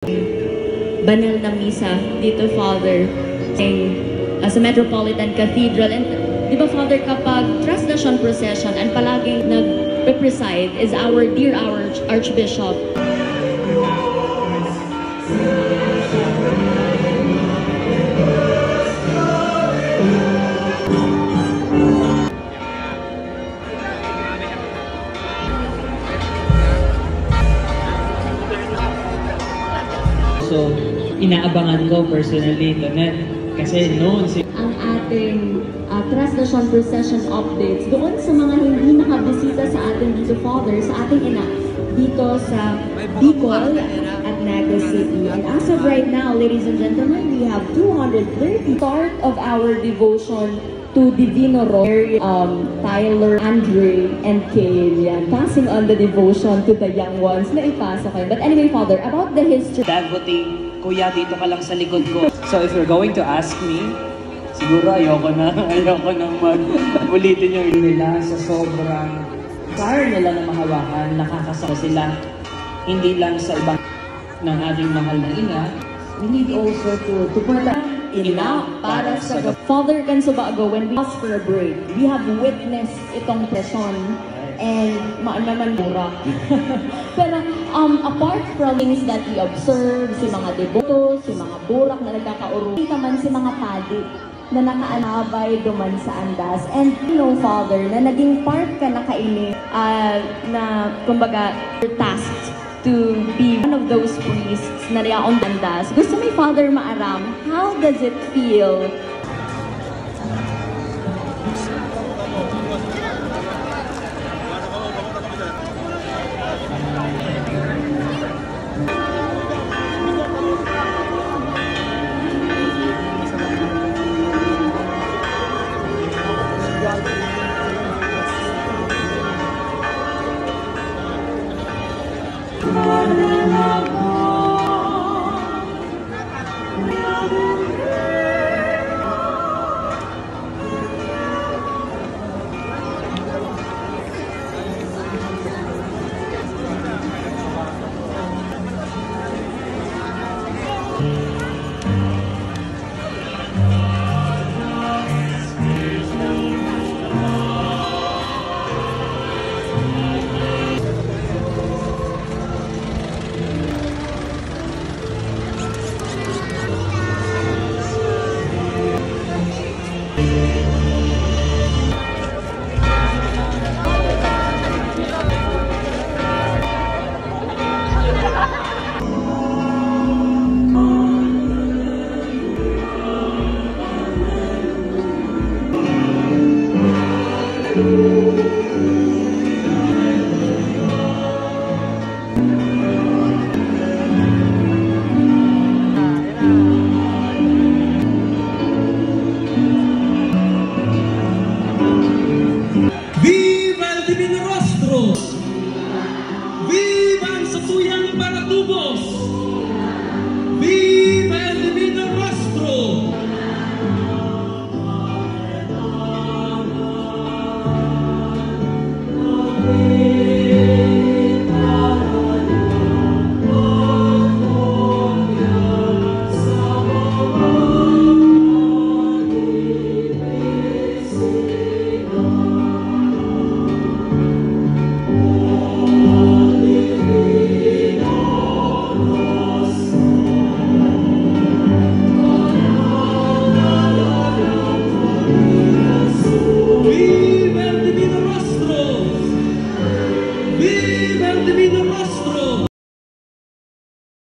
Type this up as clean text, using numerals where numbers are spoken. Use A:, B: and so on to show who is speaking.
A: banal na misa dito, Father, sa Metropolitan Cathedral. And di ba, Father, kapag Translasyon Procession and palaging nag-preside is our dear Archbishop.
B: So, inaabangan ko personally ito na kasi noon
A: ang ating Translasyon Procession updates doon sa mga hindi nakabisita sa atin dito, Father, sa ating ina dito sa Bicol at Naga City. And as of right now, ladies and gentlemen, we have 230 start of our devotion to Divino Rosary, Tyler, Andre, and Kale. Yan. Passing on the devotion to the young ones na ipasa kayo. But anyway, Father, about the history.
B: Devotee, kuya, dito ka lang sa likod ko. So if you're going to ask me, siguro ayoko nang mag-ulitin yung nila sa sobrang desire nila na mahawakan, nakakasama sila hindi lang sa ibang ng ating mahal na ina. We need also to put ina para sa
A: Father Cansubago, when we ask for a break, we have witnessed itong presyon and naman burak. Pero apart from things that we observe, si mga deboto, si mga burak na nagkakauro, kita man si mga padi na nakaanabay duman sa andas. And you know, Father, na naging part ka na kaini na kumbaga tasked to be one of those priests na riyaon andas. Gusto may Father maaram, how does it feel?
C: Viva el divino